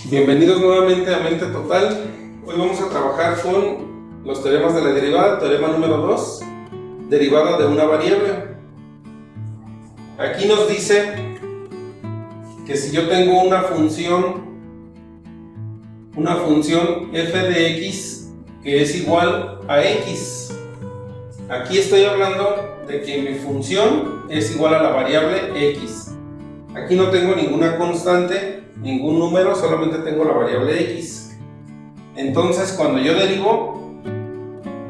Bienvenidos nuevamente a Mente Total. Hoy vamos a trabajar con los teoremas de la derivada. Teorema número 2, derivada de una variable. Aquí nos dice que si yo tengo una función f de x que es igual a x. Aquí estoy hablando de que mi función es igual a la variable x. Aquí no tengo ninguna constante, ningún número, solamente tengo la variable x. Entonces, cuando yo derivo,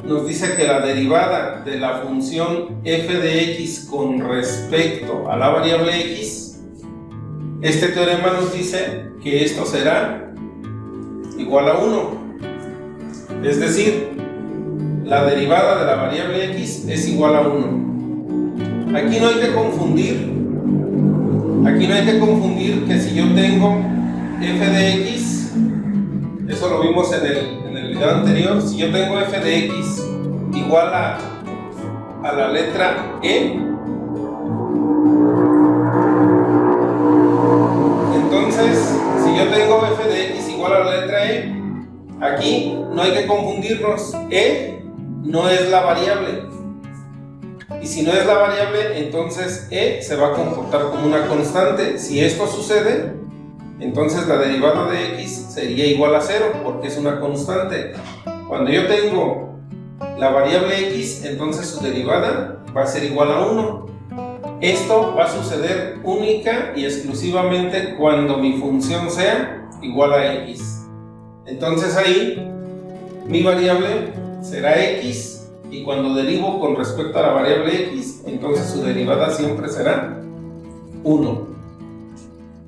nos dice que la derivada de la función f de x con respecto a la variable x, este teorema nos dice que esto será igual a 1. Es decir, la derivada de la variable x es igual a 1. Aquí no hay que confundir. Que si yo tengo f de x, eso lo vimos en el video anterior, si yo tengo f de x igual a la letra e, entonces si yo tengo f de x igual a la letra e, aquí no hay que confundirnos, e no es la variable. Y si no es la variable, entonces e se va a comportar como una constante. Si esto sucede, entonces la derivada de x sería igual a 0, porque es una constante. Cuando yo tengo la variable x, entonces su derivada va a ser igual a 1. Esto va a suceder única y exclusivamente cuando mi función sea igual a x. Entonces ahí mi variable será x. Y cuando derivo con respecto a la variable x, entonces su derivada siempre será 1.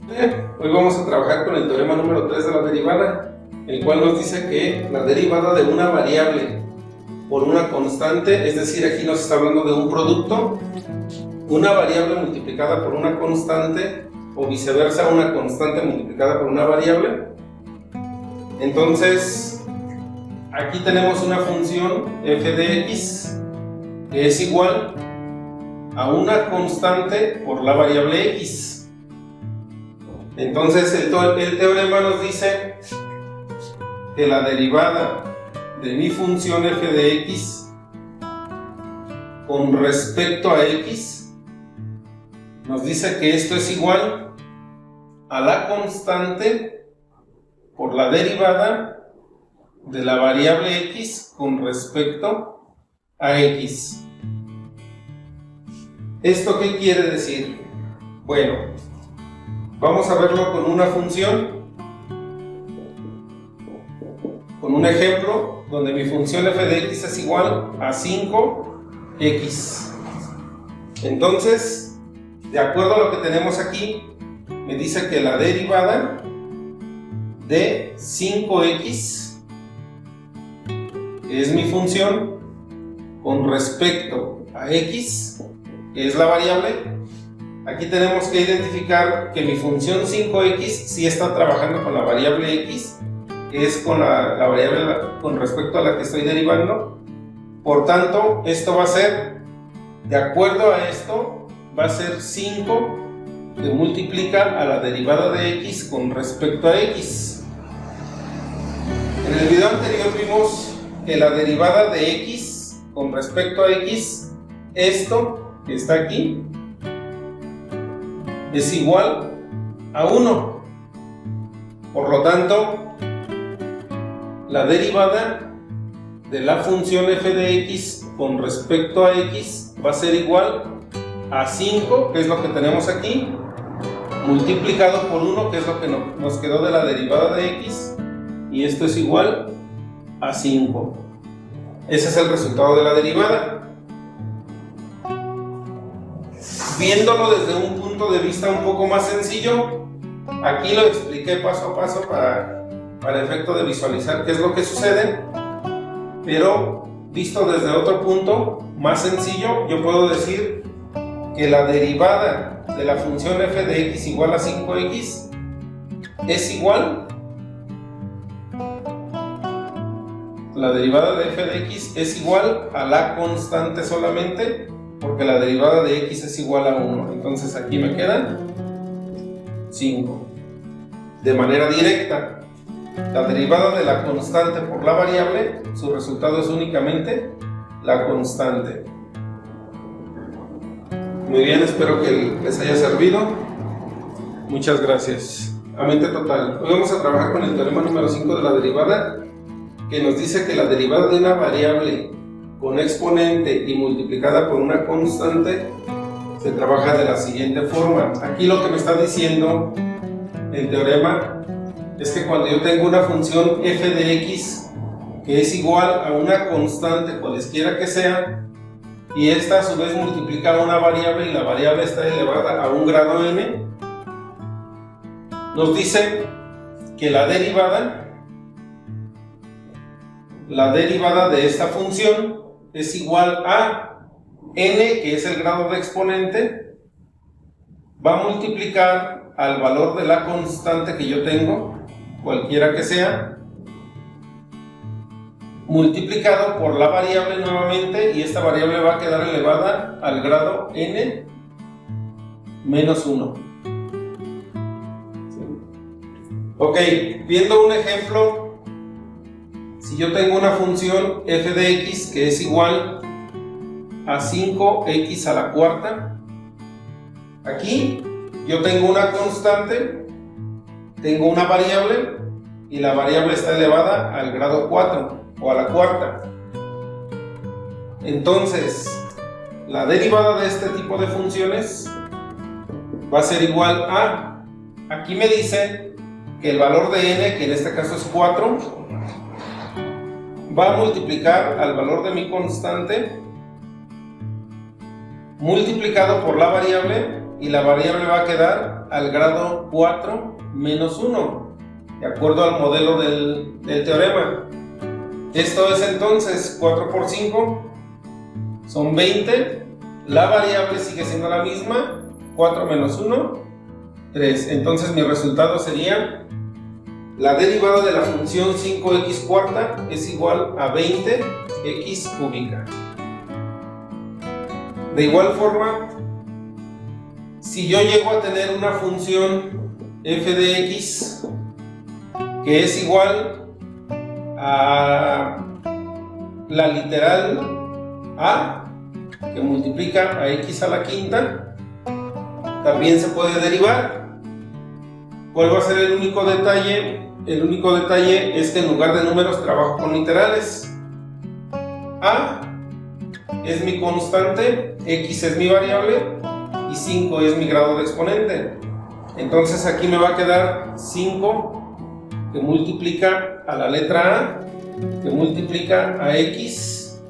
Bien, hoy vamos a trabajar con el teorema número 3 de la derivada, el cual nos dice que la derivada de una variable por una constante, es decir, aquí nos está hablando de un producto, una variable multiplicada por una constante, o viceversa, una constante multiplicada por una variable. Entonces, aquí tenemos una función f de x que es igual a una constante por la variable x. Entonces el teorema nos dice que la derivada de mi función f de x con respecto a x nos dice que esto es igual a la constante por la derivada de la variable x con respecto a x. ¿Esto qué quiere decir? Bueno, vamos a verlo con una función, con un ejemplo donde mi función f de x es igual a 5x. Entonces, de acuerdo a lo que tenemos aquí, me dice que la derivada de 5x, que es mi función, con respecto a x, que es la variable. Aquí tenemos que identificar que mi función 5x sí está trabajando con la variable x, que es con la variable con respecto a la que estoy derivando. Por tanto, esto va a ser, de acuerdo a esto, va a ser 5 que multiplica a la derivada de x con respecto a x. En el video anterior vimos que la derivada de x con respecto a x, esto que está aquí, es igual a 1. Por lo tanto, la derivada de la función f de x con respecto a x va a ser igual a 5, que es lo que tenemos aquí, multiplicado por 1, que es lo que nos quedó de la derivada de x, y esto es igual a 5. Ese es el resultado de la derivada. Viéndolo desde un punto de vista un poco más sencillo, aquí lo expliqué paso a paso para efecto de visualizar qué es lo que sucede, pero visto desde otro punto más sencillo, yo puedo decir que la derivada de la función f de x igual a 5x es igual, la derivada de f de x es igual a la constante solamente, porque la derivada de x es igual a 1. Entonces aquí me quedan 5. De manera directa. la derivada de la constante por la variable, su resultado es únicamente la constante. Muy bien, espero que les haya servido. Muchas gracias. A mente total. Hoy vamos a trabajar con el teorema número 5 de la derivada, que nos dice que la derivada de una variable con exponente y multiplicada por una constante se trabaja de la siguiente forma. Aquí lo que me está diciendo el teorema es que cuando yo tengo una función f de x que es igual a una constante cualesquiera que sea, y esta a su vez multiplica a una variable y la variable está elevada a un grado n, nos dice que la derivada de esta función es igual a n, que es el grado de exponente, va a multiplicar al valor de la constante que yo tengo, cualquiera que sea, multiplicado por la variable nuevamente, y esta variable va a quedar elevada al grado n menos 1. Ok, viendo un ejemplo, si yo tengo una función f de x que es igual a 5x a la cuarta, aquí yo tengo una constante, tengo una variable, y la variable está elevada al grado 4 o a la cuarta. Entonces, la derivada de este tipo de funciones va a ser igual a, aquí me dice que el valor de n, que en este caso es 4, va a multiplicar al valor de mi constante multiplicado por la variable, y la variable va a quedar al grado 4 menos 1, de acuerdo al modelo del teorema. Esto es entonces 4 por 5 son 20, la variable sigue siendo la misma, 4 menos 1, 3. Entonces mi resultado sería la derivada de la función 5x cuarta es igual a 20x cúbica. De igual forma, si yo llego a tener una función f de x que es igual a la literal a, que multiplica a x a la quinta, también se puede derivar. ¿Cuál va a ser el único detalle? El único detalle es que en lugar de números trabajo con literales. A es mi constante, x es mi variable y 5 es mi grado de exponente. Entonces aquí me va a quedar 5 que multiplica a la letra a, que multiplica a x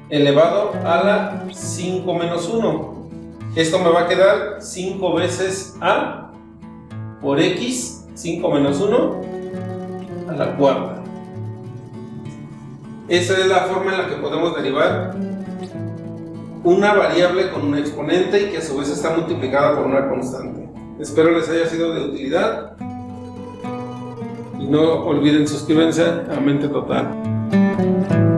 elevado a la 5 menos 1. Esto me va a quedar 5 veces a por x, 5 menos 1 a la cuarta. Esa es la forma en la que podemos derivar una variable con un exponente y que a su vez está multiplicada por una constante. Espero les haya sido de utilidad y no olviden suscribirse a Mente Total.